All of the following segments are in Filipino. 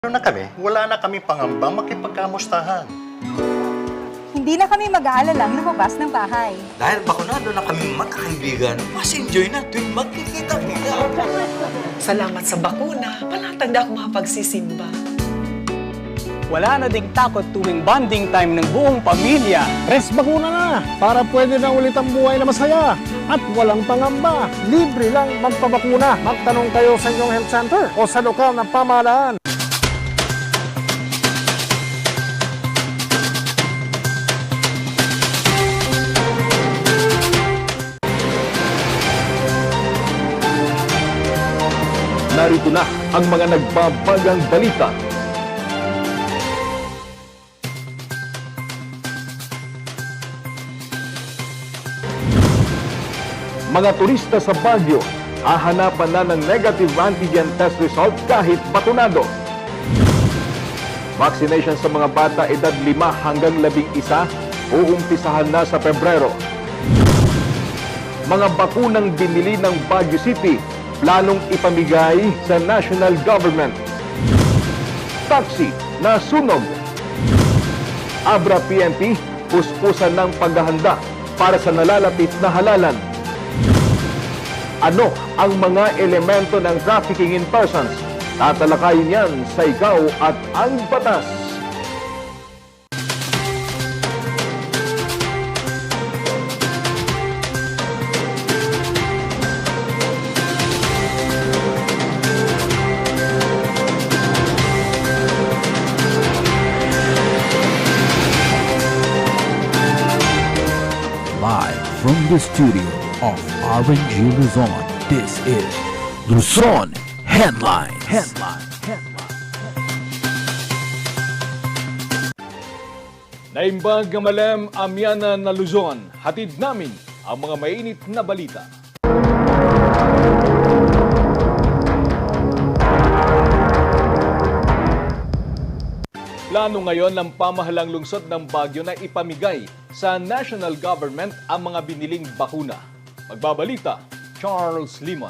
na kami, wala na kami pangambang makipagkamustahan. Hindi na kami mag-aalalang lumabas ng bahay. Dahil bakunado na kami magkakaibigan, mas enjoy na tuwing magkikita-kita. Salamat sa bakuna, palatanda ako makapagsisimba. Wala na ding takot tuwing bonding time ng buong pamilya. Rest bakuna na para pwede na ulit ang buhay na masaya at walang pangamba. Libre lang magpabakuna. Magtanong kayo sa inyong health center o sa lokal na pamahalaan. Narito na ang mga nagbabagang balita. Mga turista sa Baguio, hahanapan na ng negative antigen test result kahit bakunado. Vaccination sa mga bata edad 5 hanggang 11 uumpisahan na sa Pebrero. Mga bakunang binili ng Baguio City, planong ipamigay sa national government. Taxi na sunog. Abra PNP, puspusan ng paghahanda para sa nalalapit na halalan. Ano ang mga elemento ng trafficking in persons? Tatalakayin yan sa Ikaw at ang Batas. Live from the studio of RNG Luzon, this is Luzon Headlines. Naimbag Gamalem Amyana na Luzon, hatid namin ang mga mainit na balita. Plano ngayon ng pamahalang lungsod ng Baguio na ipamigay sa national government ang mga biniling bakuna. Magbabalita, Charles Limon.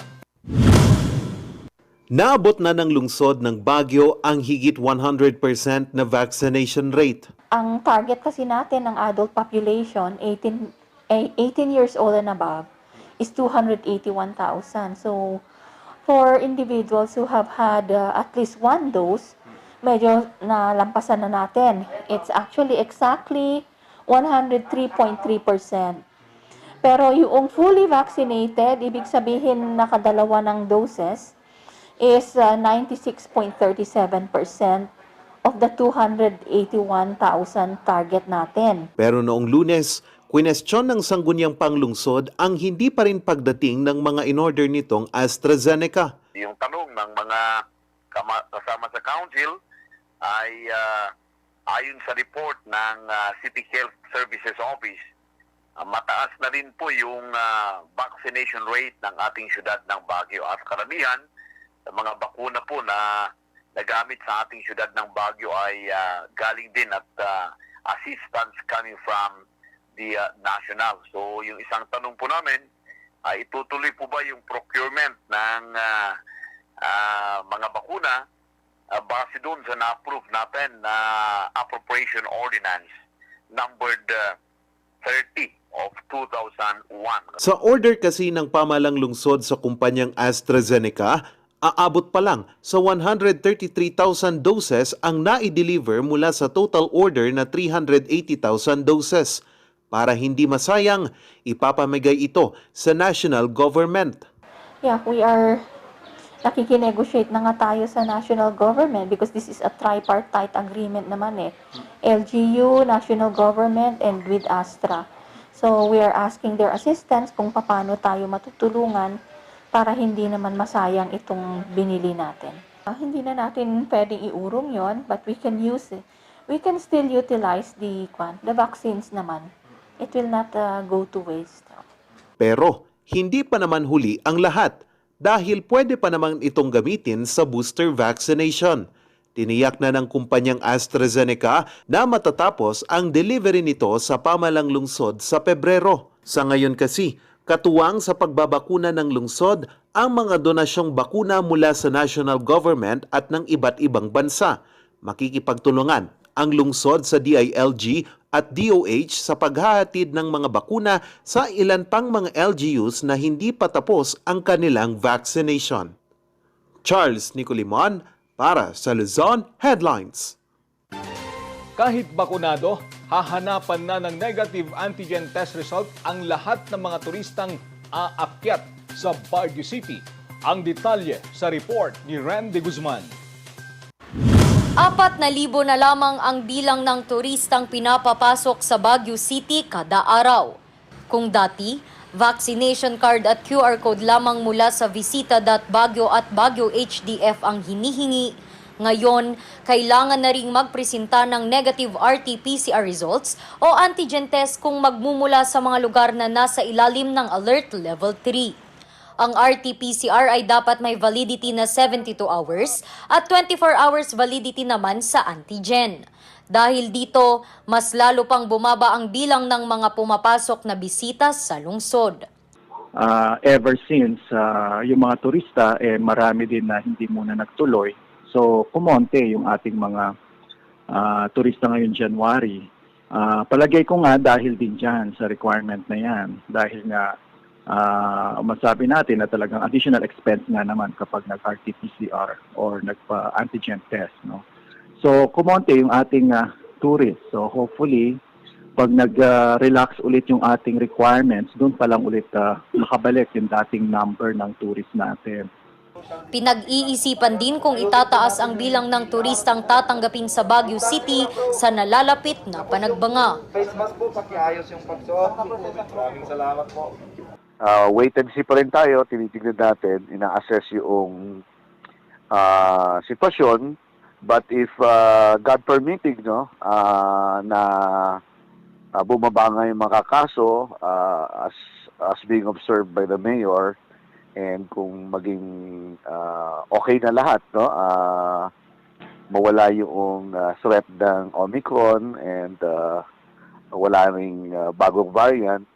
Naabot na ng lungsod ng Baguio ang higit 100% na vaccination rate. Ang target kasi natin ng adult population, 18 years old and above, is 281,000. So, for individuals who have had at least one dose, medyo nalampasan na natin. It's actually exactly 103.3%. Pero yung fully vaccinated, ibig sabihin nakadalawa ng doses, is 96.37% of the 281,000 target natin. Pero noong Lunes, kwinestyon ng Sangguniang Panglungsod ang hindi pa rin pagdating ng mga in-order nitong AstraZeneca. Yung tanong ng mga kasama sa council ay ayon sa report ng City Health Services Office, mataas na rin po yung vaccination rate ng ating syudad ng Baguio. At karamihan sa mga bakuna po na nagamit sa ating syudad ng Baguio ay galing din at assistance coming from the national. So yung isang tanong po namin, itutuloy po ba yung procurement ng mga bakuna base doon sa na-approve natin na appropriation ordinance numbered 30 of 2001. Sa order kasi ng pamalang lungsod sa kumpanyang AstraZeneca, aabot pa lang sa 133,000 doses ang na-deliver mula sa total order na 380,000 doses. Para hindi masayang, ipapamigay ito sa national government. Yeah, we are nakikinegotiate na nga tayo sa national government because this is a tripartite agreement naman eh. LGU, national government, and with Astra. So we are asking their assistance kung paano tayo matutulungan para hindi naman masayang itong binili natin. Hindi na natin pwedeng iurong yon, but we can use it. We can still utilize the vaccines naman. It will not go to waste. Pero hindi pa naman huli ang lahat dahil pwede pa naman itong gamitin sa booster vaccination. Tiniyak na ng kumpanyang AstraZeneca na matatapos ang delivery nito sa pamalang lungsod sa Pebrero. Sa ngayon kasi, Katuwang sa pagbabakuna ng lungsod ang mga donasyong bakuna mula sa national government at ng iba't ibang bansa. Makikipagtulungan ang lungsod sa DILG at DOH sa paghahatid ng mga bakuna sa ilan pang mga LGUs na hindi pa tapos ang kanilang vaccination. Charles Nicolimon para sa Luzon Headlines. Kahit bakunado, hahanapan na ng negative antigen test result ang lahat ng mga turistang aakyat sa Baguio City. Ang detalye sa report ni Randy Guzman. 4,000 na lamang ang bilang ng turistang pinapapasok sa Baguio City kada araw. Kung dati, vaccination card at QR code lamang mula sa Visita.Baguio at Baguio HDF ang hinihingi, ngayon, kailangan na ring magpresenta ng negative RT-PCR results o antigen test kung magmumula sa mga lugar na nasa ilalim ng Alert Level 3. Ang RT-PCR ay dapat may validity na 72 hours at 24 hours validity naman sa antigen. Dahil dito, mas lalo pang bumaba ang bilang ng mga pumapasok na bisita sa lungsod. Ever since yung mga turista, marami din na hindi muna nagtuloy. So, kumonte yung ating mga turista ngayon January. Palagay ko nga dahil din dyan sa requirement na yan. Dahil nga, masabi natin na talagang additional expense nga naman kapag nag-RT-PCR or nagpa-antigen test. No? So, kumonte yung ating tourists. So, hopefully, pag nag-relax ulit yung ating requirements, doon pa lang ulit makabalik yung dating number ng tourists natin. Pinag-iisipan din kung itataas ang bilang ng turistang tatanggapin sa Baguio City sa nalalapit na panagbanga. Face mask po, pakiayos yung pagsuot. Maraming salamat po. Wait and see pa rin tayo, tinitignan natin, ina-assess yung sitwasyon. But if God permitting, no, na bumaba nga yung mga kaso as being observed by the mayor, and kung maging okay na lahat, no, mawala yung threat ng Omicron and wala ring bagong variant,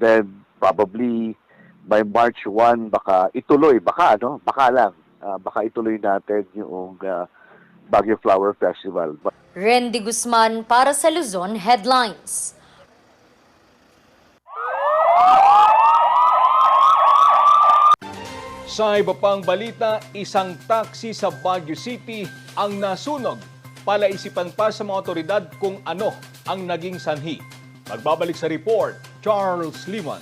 then probably by March 1 baka ituloy, baka ituloy natin yung Baguio Flower Festival. Randy Guzman para sa Luzon Headlines. Sa iba pang balita, isang taxi sa Baguio City ang nasunog. Palaisipan pa sa mga otoridad kung ano ang naging sanhi. Magbabalik sa report, Charles Liman.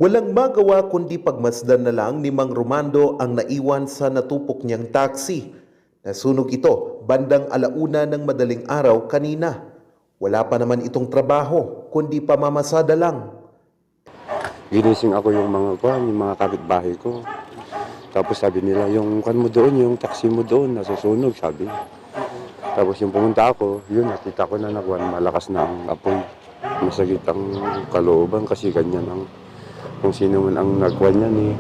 Walang magawa kundi pagmasdan na lang ni Mang Romando ang naiwan sa natupok niyang taxi. Nasunog ito bandang 1:00 ng madaling araw kanina. Wala pa naman itong trabaho kundi pamamasada lang. Ginising ako yung mga kapitbahay ko. Tapos sabi nila, yung mo doon, yung taxi mo doon, nasusunog, sabi. Tapos yung pumunta ako, yun, nakita ko na malakas na ang apoy. Masagit ang kalooban kasi ganyan ang kung sino man ang nagwan yan eh.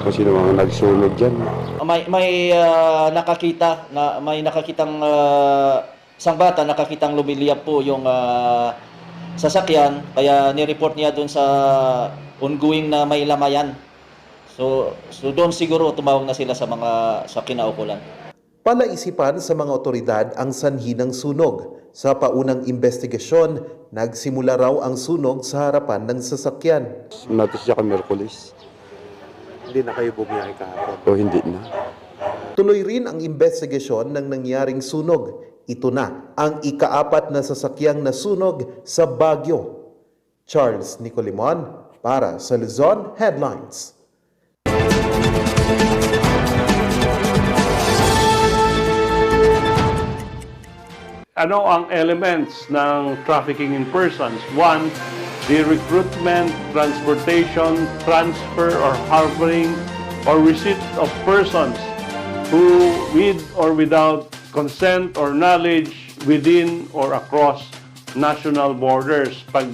Kung sino man ang nagsunog dyan. May nakakitang isang bata, nakakitang lumiliyap po yung sasakyan, kaya ni-report niya doon sa ongoing na may lamayan. So doon siguro tumawag na sila sa kinaukulan. Palaisipan sa mga otoridad ang sanhi ng sunog. Sa paunang investigasyon, nagsimula raw ang sunog sa harapan ng sasakyan. Natis siya ka Merkulis. Hindi na kayo bumiyahe kahapon? O hindi na. Tuloy rin ang investigasyon ng nangyaring sunog. Ito na ang ika-4 na sasakyang nasunog sa Baguio. Charles Nicolimon para sa Luzon Headlines. Ano ang elements ng trafficking in persons? 1, the recruitment, transportation, transfer, or harboring, or receipt of persons who, with or without consent or knowledge, within or across national borders. Pag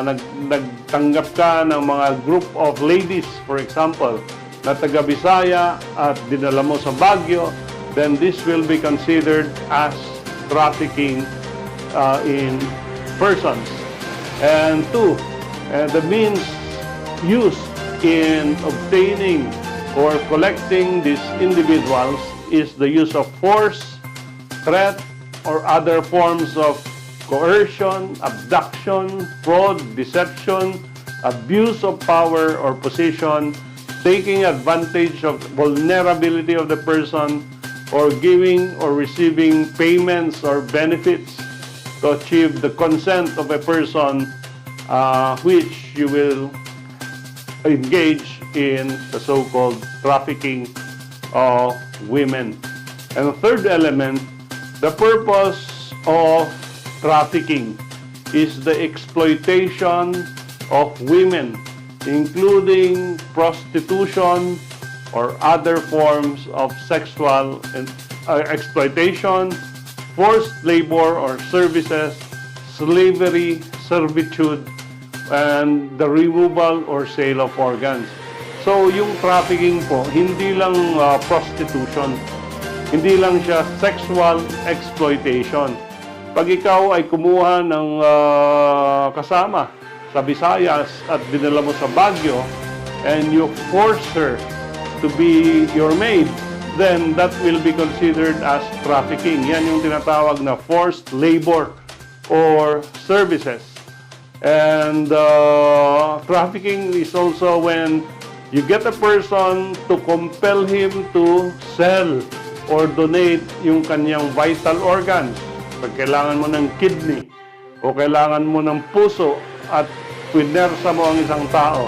nagtanggap ka ng mga group of ladies, for example, na taga Bisaya at dinala mo sa Baguio, then this will be considered as trafficking in persons. And two, the means used in obtaining or collecting these individuals is the use of force, threat, or other forms of coercion, abduction, fraud, deception, abuse of power or position, taking advantage of vulnerability of the person, or giving or receiving payments or benefits to achieve the consent of a person which you will engage in the so-called trafficking of women. And the third element, the purpose of trafficking is the exploitation of women, including prostitution or other forms of sexual exploitation, forced labor or services, slavery, servitude, and the removal or sale of organs. So yung trafficking po, hindi lang prostitution, hindi lang siya sexual exploitation. Pag ikaw ay kumuha ng kasama sa Visayas at dinala mo sa Baguio and you force her to be your maid, then that will be considered as trafficking. Yan yung tinatawag na forced labor or services. And trafficking is also when you get a person to compel him to sell or donate yung kanyang vital organs. Pag kailangan mo ng kidney o kailangan mo ng puso at pinersa mo ang isang tao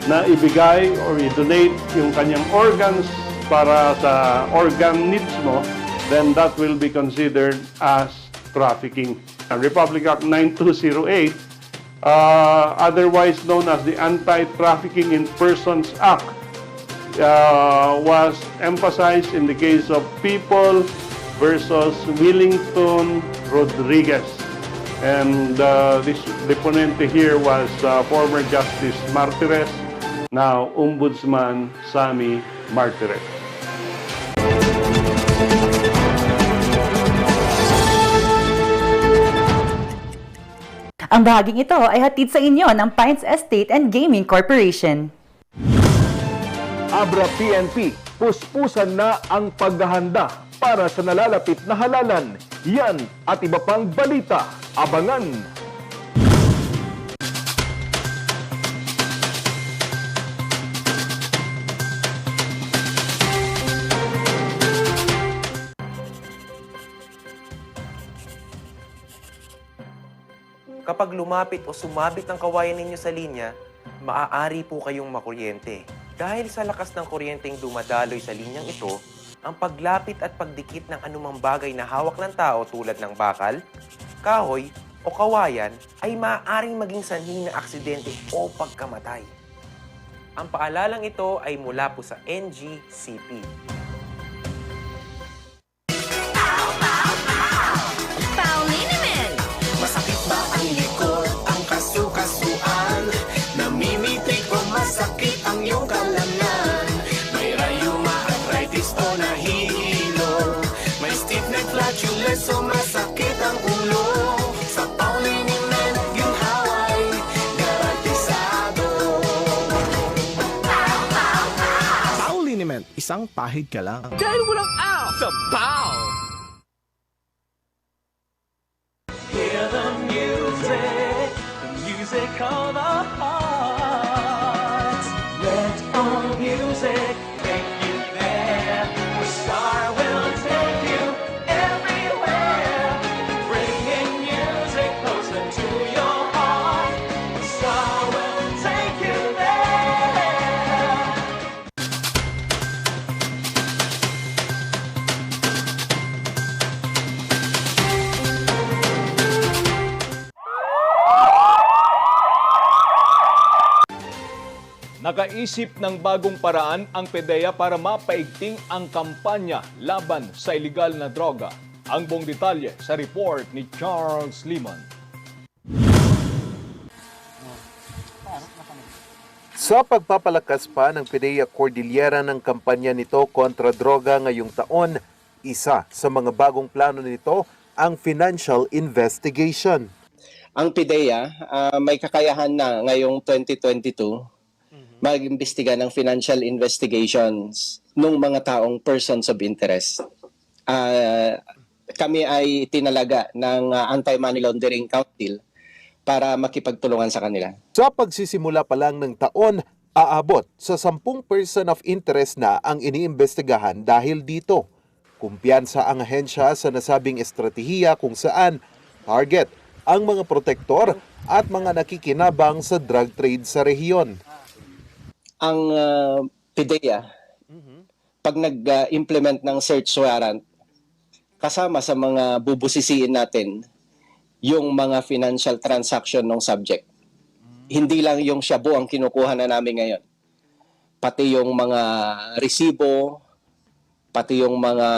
na ibigay or i-donate yung kanyang organs para sa organ needs mo, then that will be considered as trafficking. Ang Republic Act 9208, otherwise known as the Anti-Trafficking in Persons Act, was emphasized in the case of People versus Willington Rodriguez. And this deponente here was former Justice Martires, now Ombudsman Sammy Martires. Ang bahaging ito ay hatid sa inyo ng Pines Estate and Gaming Corporation. Abra PNP, puspusan na ang paghahanda para sa nalalapit na halalan. Yan at iba pang balita. Abangan! Kapag lumapit o sumabit ang kawayan ninyo sa linya, maaari po kayong makuryente. Dahil sa lakas ng kuryenteng dumadaloy sa linyang ito, ang paglapit at pagdikit ng anumang bagay na hawak ng tao tulad ng bakal, kahoy o kawayan ay maaaring maging sanhi ng aksidente o pagkamatay. Ang paalalang ito ay mula po sa NGCP. Masakit ba ang likod, ang kasu-kasuan? Namimitig o masakit ang iyong kalamnan? May rayuma, arthritis o nahihilo? May stiff neck, flatulence o masakit ang ulo? Sa Pauliniment, yung haway, garantisado. Pauliniment, isang pahid ka lang. Dahil walang out sa Pau! Hear the music of our hearts. Let all music take you there. The star will take you everywhere. Bringing music closer to your heart. The star will take you there. Nakaisip ng bagong paraan ang PDEA para mapaigting ang kampanya laban sa iligal na droga. Ang buong detalye sa report ni Charles Liman. Sa pagpapalakas pa ng PDEA Cordillera ng kampanya nito kontra droga ngayong taon, isa sa mga bagong plano nito ang financial investigation. ang PIDEA may kakayahan na ngayong 2022 mag-imbestiga ng financial investigations ng mga taong persons of interest. Kami ay tinalaga ng Anti-Money Laundering Council para makipagtulungan sa kanila. Sa pagsisimula pa lang ng taon, aabot sa 10 person of interest na ang iniimbestigahan dahil dito. Kumpiyansa ang ahensya sa nasabing estratehiya kung saan target ang mga protektor at mga nakikinabang sa drug trade sa rehiyon. Ang PIDEA, pag nag-implement ng search warrant, kasama sa mga bubusisiin natin yung mga financial transaction ng subject. Hindi lang yung shabu ang kinukuha na namin ngayon. Pati yung mga resibo, pati yung mga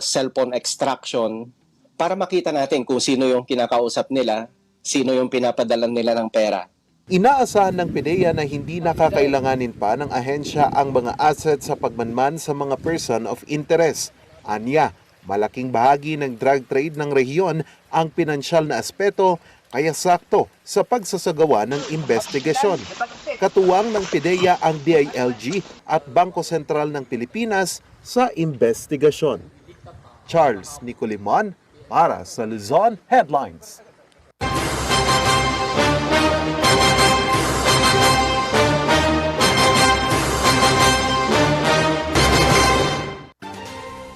cellphone extraction, para makita natin kung sino yung kinakausap nila, sino yung pinapadalan nila ng pera. Inaasahan ng PIDEA na hindi nakakailanganin pa ng ahensya ang mga assets sa pagmanman sa mga person of interest. Anya, malaking bahagi ng drug trade ng rehiyon ang pinansyal na aspeto kaya sakto sa pagsasagawa ng investigasyon. Katuwang ng PIDEA ang DILG at Bangko Sentral ng Pilipinas sa investigasyon. Charles Nicolimon para sa Luzon Headlines.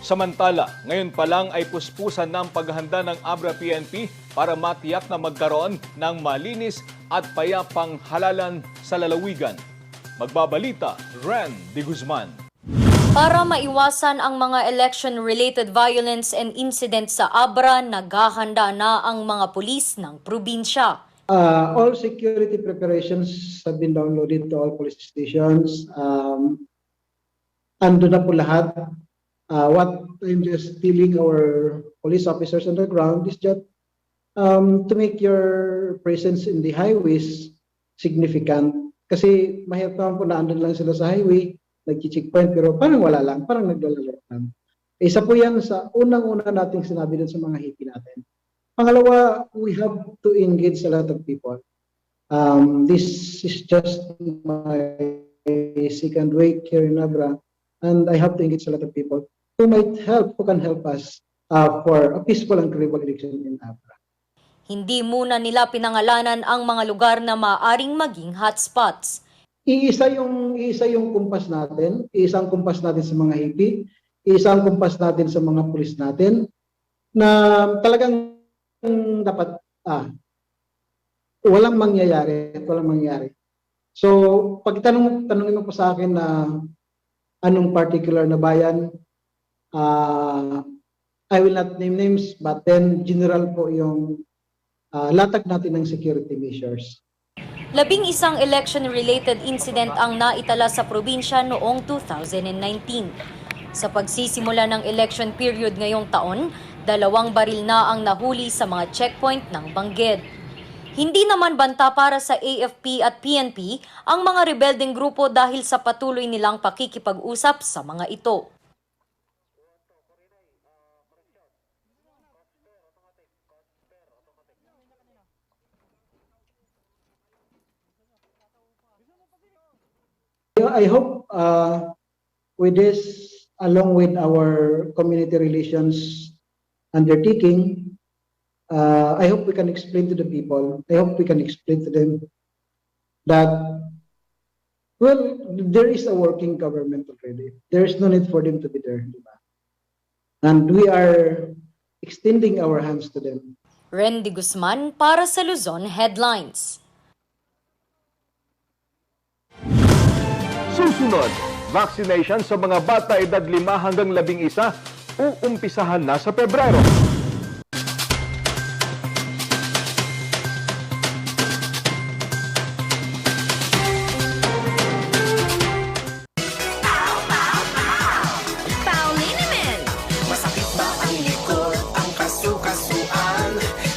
Samantala, ngayon pa lang ay puspusan ng paghahanda ng Abra PNP para matiyak na magkaroon ng malinis at payapang halalan sa lalawigan. Magbabalita, Ren de Guzman. Para maiwasan ang mga election-related violence and incidents sa Abra, naghahanda na ang mga pulis ng probinsya. All security preparations have been downloaded to all police stations. Ando na po lahat. What I'm just telling our police officers on the ground is just to make your presence in the highways significant. Kasi mahirap naman po na andun lang sila sa highway, nag-checkpoint, pero parang wala lang, parang naglalaro lang. Isa po yan sa unang-una nating sinabi dun sa mga hippie natin. Pangalawa, we have to engage a lot of people. This is just my second week here in Abra, and I have to engage a lot of people who can help us for a peaceful and credible election in Abra. Hindi muna nila pinangalanan ang mga lugar na maaaring maging hotspots. Iisa yung kumpas natin, isang kumpas natin sa mga hippie, isang kumpas natin sa mga pulis natin, na talagang dapat walang mangyayari. So, pag tanongin mo po sa akin na anong particular na bayan, I will not name names, but then general po yung latag natin ng security measures. 11 election-related incident ang naitala sa probinsya noong 2019. Sa pagsisimula ng election period ngayong taon, 2 baril na ang nahuli sa mga checkpoint ng Bangged. Hindi naman banta para sa AFP at PNP ang mga rebelding grupo dahil sa patuloy nilang pakikipag-usap sa mga ito. I hope with this, along with our community relations undertaking, I hope we can explain to the people, I hope we can explain to them that, well, there is a working government already. There is no need for them to be there. And we are extending our hands to them. Ren de Guzman para sa Luzon Headlines. Susunod, vaccination sa mga bata edad 5 hanggang 11 uumpisahan na sa Pebrero. Masakit ba ang likod, ang kasu-kasuan?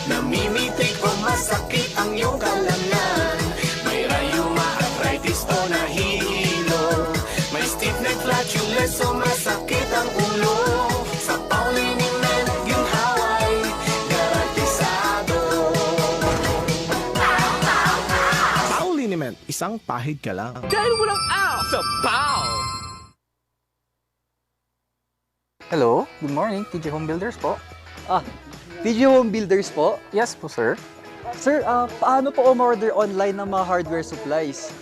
Namimitik o masakit ang iyong kalamnan? May rayuma, arthritis o nahihilo? May stiff neck, flatulence o masakit ang ulo? Sa Pauliniment, ginhaway, garantisado. isang pahid ka lang. Dahil walang out sa POW! Hello, good morning, TJ Home Builders po. TJ Home Builders po? Yes po, sir. Sir, paano po umorder online ng mga hardware supplies?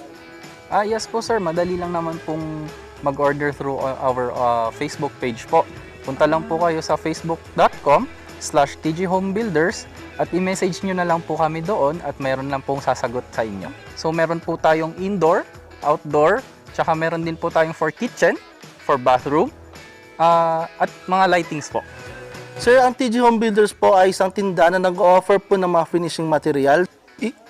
Yes po, sir. Madali lang naman pong mag-order through our Facebook page po. Punta lang po kayo sa facebook.com/TJHomebuilders at i-message nyo na lang po kami doon at meron lang pong sasagot sa inyo. So meron po tayong indoor, outdoor, tsaka meron din po tayong for kitchen, for bathroom, at mga lightings po. Sir, ang TJ Home Builders po ay isang tindahan na nag-offer po ng mga finishing material.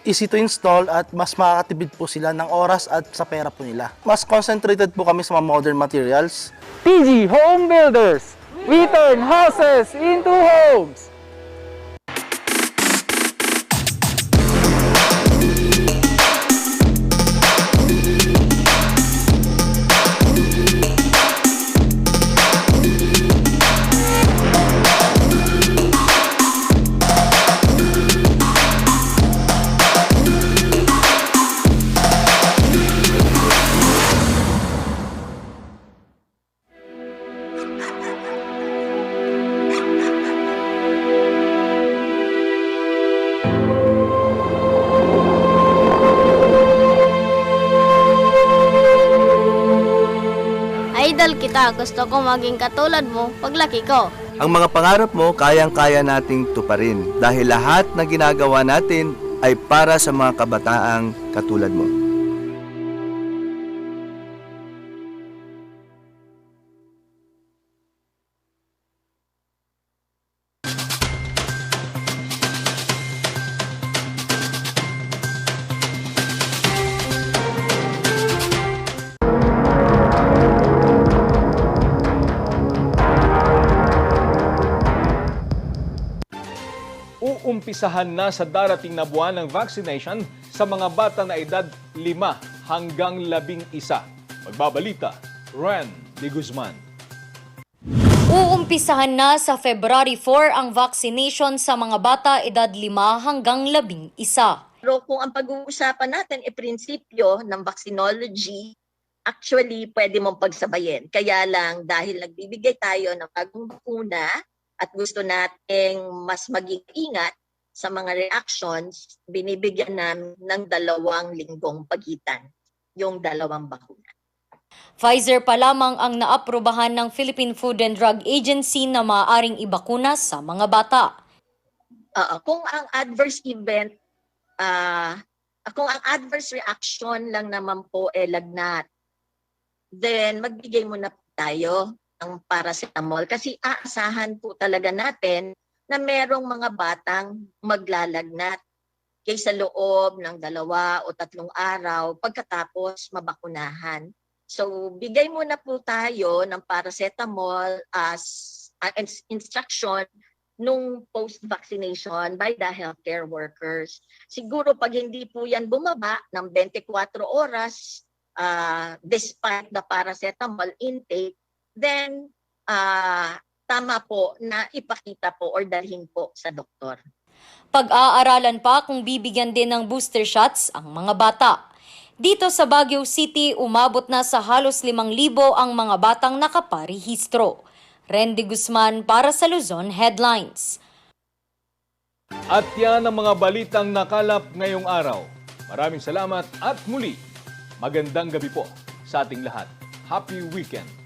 Easy to install at mas makakatipid po sila ng oras at sa pera po nila. Mas concentrated po kami sa mga modern materials. TJ Home Builders! We turn houses into homes! Idol kita, gusto ko maging katulad mo paglaki ko. Ang mga pangarap mo, kayang-kaya nating tuparin dahil lahat na ginagawa natin ay para sa mga kabataang katulad mo. Uumpisahan na sa darating na buwan ng vaccination sa mga bata na edad 5 hanggang 11. Magbabalita, Ren de Guzman. Uumpisahan na sa February 4 ang vaccination sa mga bata edad 5 hanggang 11. Pero kung ang pag-uusapan natin ay prinsipyo ng vaccinology, actually pwede mong pagsabayin. Kaya lang dahil nagbibigay tayo ng bagong bakuna at gusto nating mas maging ingat sa mga reactions, binibigyan namin ng 2 linggong pagitan, yung 2 bakuna. Pfizer pa lamang ang naaprubahan ng Philippine Food and Drug Agency na maaaring ibakuna sa mga bata. Kung ang adverse event, kung ang adverse reaction lang naman po lagnat, then magbigay muna po tayo ng paracetamol kasi aasahan po talaga natin na merong mga batang maglalagnat kaysa loob ng 2 o 3 araw pagkatapos mabakunahan. So bigay muna po tayo ng paracetamol as instruction nung post-vaccination by the healthcare workers. Siguro pag hindi po yan bumaba ng 24 oras despite the paracetamol intake, then tama po na ipakita po or dalhin po sa doktor. Pag-aaralan pa kung bibigyan din ng booster shots ang mga bata. Dito sa Baguio City, umabot na sa halos 5,000 ang mga batang nakaparehistro. Ren de Guzman para sa Luzon Headlines. At yan ang mga balitang nakalap ngayong araw. Maraming salamat at muli, magandang gabi po sa ating lahat. Happy weekend!